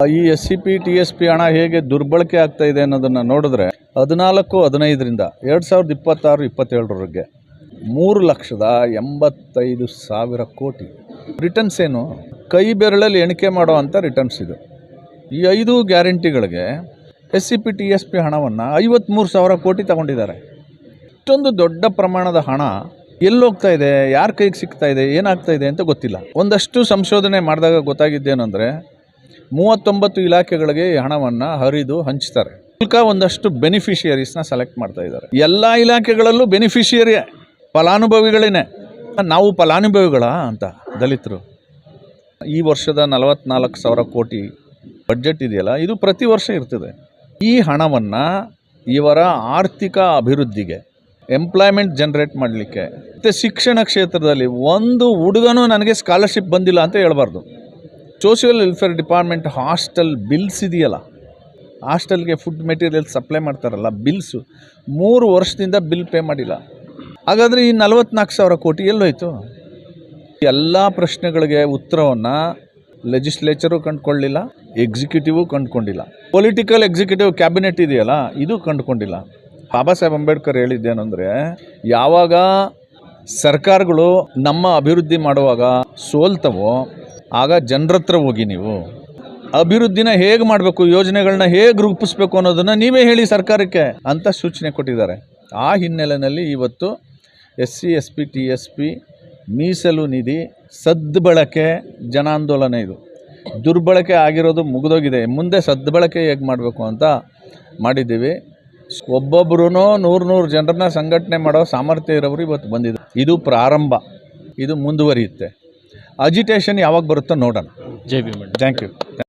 ಈ SCP TSP ಹಣ ಹೇಗೆ ದುರ್ಬಳಕೆ ಆಗ್ತಾ ಇದೆ ಅನ್ನೋದನ್ನು ನೋಡಿದ್ರೆ 14-15ರಿಂದ 2026-27ರವರೆಗೆ 3,85,000 ಕೋಟಿ ರಿಟರ್ನ್ಸ್ ಏನು ಕೈ ಬೆರಳಲ್ಲಿ ಎಣಿಕೆ ಮಾಡೋ ಅಂಥ ರಿಟರ್ನ್ಸ್ ಇದು. ಈ 5 ಗ್ಯಾರಂಟಿಗಳಿಗೆ SCP TSP ಹಣವನ್ನು 53,000 ಕೋಟಿ ತಗೊಂಡಿದ್ದಾರೆ. ಇಷ್ಟೊಂದು ದೊಡ್ಡ ಪ್ರಮಾಣದ ಹಣ ಎಲ್ಲೋಗ್ತಾ ಇದೆ, ಯಾರ ಕೈಗೆ ಸಿಗ್ತಾ ಇದೆ, ಏನಾಗ್ತಾ ಇದೆ ಅಂತ ಗೊತ್ತಿಲ್ಲ. ಒಂದಷ್ಟು ಸಂಶೋಧನೆ ಮಾಡಿದಾಗ ಗೊತ್ತಾಗಿದ್ದೇನೆಂದರೆ 39 ಇಲಾಖೆಗಳಿಗೆ ಈ ಹಣವನ್ನು ಹರಿದು ಹಂಚ್ತಾರೆ. ಒಂದಷ್ಟು ಬೆನಿಫಿಷಿಯರೀಸ್ನ ಸೆಲೆಕ್ಟ್ ಮಾಡ್ತಾ ಇದ್ದಾರೆ. ಎಲ್ಲ ಇಲಾಖೆಗಳಲ್ಲೂ ಬೆನಿಫಿಷಿಯರಿ ಫಲಾನುಭವಿಗಳೇನೆ. ನಾವು ಫಲಾನುಭವಿಗಳ ಅಂತ ದಲಿತರು. ಈ ವರ್ಷದ 44,000 ಕೋಟಿ ಬಡ್ಜೆಟ್ ಇದೆಯಲ್ಲ, ಇದು ಪ್ರತಿ ವರ್ಷ ಇರ್ತದೆ. ಈ ಹಣವನ್ನು ಇವರ ಆರ್ಥಿಕ ಅಭಿವೃದ್ಧಿಗೆ, ಎಂಪ್ಲಾಯ್ಮೆಂಟ್ ಜನರೇಟ್ ಮಾಡಲಿಕ್ಕೆ, ಮತ್ತು ಶಿಕ್ಷಣ ಕ್ಷೇತ್ರದಲ್ಲಿ ಒಂದು ಹುಡುಗನೂ ನನಗೆ ಸ್ಕಾಲರ್ಶಿಪ್ ಬಂದಿಲ್ಲ ಅಂತ ಹೇಳ್ಬಾರ್ದು. Social welfare department hostel bills ಇದೆಯಲ್ಲ, ಹಾಸ್ಟೆಲ್ಗೆ ಫುಡ್ ಮೆಟೀರಿಯಲ್ಸ್ ಸಪ್ಲೈ ಮಾಡ್ತಾರಲ್ಲ, ಬಿಲ್ಸು 3 ವರ್ಷದಿಂದ ಬಿಲ್ ಪೇ ಮಾಡಿಲ್ಲ. ಹಾಗಾದರೆ ಈ 44,000 ಕೋಟಿ ಎಲ್ಲೋಯ್ತು? ಎಲ್ಲ ಪ್ರಶ್ನೆಗಳಿಗೆ ಉತ್ತರವನ್ನು ಲೆಜಿಸ್ಲೇಚರು ಕಂಡುಕೊಳ್ಳಿಲ್ಲ, ಎಕ್ಸಿಕ್ಯೂಟಿವು ಕಂಡುಕೊಂಡಿಲ್ಲ, ಪೊಲಿಟಿಕಲ್ ಎಕ್ಸಿಕ್ಯೂಟಿವ್ ಕ್ಯಾಬಿನೆಟ್ ಇದೆಯಲ್ಲ ಇದು ಕಂಡುಕೊಂಡಿಲ್ಲ. ಬಾಬಾ ಸಾಹೇಬ್ ಅಂಬೇಡ್ಕರ್ ಹೇಳಿದ್ದೇನೆಂದರೆ, ಯಾವಾಗ ಸರ್ಕಾರಗಳು ನಮ್ಮ ಅಭಿವೃದ್ಧಿ ಮಾಡುವಾಗ ಸೋಲ್ತವೋ ಆಗ ಜನರ ಹತ್ರ ಹೋಗಿ ನೀವು ಅಭಿವೃದ್ಧಿನ ಹೇಗೆ ಮಾಡಬೇಕು, ಯೋಜನೆಗಳನ್ನ ಹೇಗೆ ರೂಪಿಸಬೇಕು ಅನ್ನೋದನ್ನು ನೀವೇ ಹೇಳಿ ಸರ್ಕಾರಕ್ಕೆ ಅಂತ ಸೂಚನೆ ಕೊಟ್ಟಿದ್ದಾರೆ. ಆ ಹಿನ್ನೆಲೆಯಲ್ಲಿ ಇವತ್ತು SC ST TSP ಮೀಸಲು ನಿಧಿ ಸದ್ಬಳಕೆ ಜನಾಂದೋಲನ ಇದು. ದುರ್ಬಳಕೆ ಆಗಿರೋದು ಮುಗಿದೋಗಿದೆ. ಮುಂದೆ ಸದ್ಬಳಕೆ ಹೇಗೆ ಮಾಡಬೇಕು ಅಂತ ಮಾಡಿದ್ದೀವಿ. ಒಬ್ಬೊಬ್ಬರೂ 100 ಜನರನ್ನ ಸಂಘಟನೆ ಮಾಡೋ ಸಾಮರ್ಥ್ಯ ಇರೋರು ಇವತ್ತು ಬಂದಿದೆ. ಇದು ಪ್ರಾರಂಭ, ಇದು ಮುಂದುವರಿಯುತ್ತೆ. ಅಜಿಟೇಷನ್ ಯಾವಾಗ ಬರುತ್ತೋ ನೋಡೋಣ. ಜೈ ಭೀಮ್. Thank you.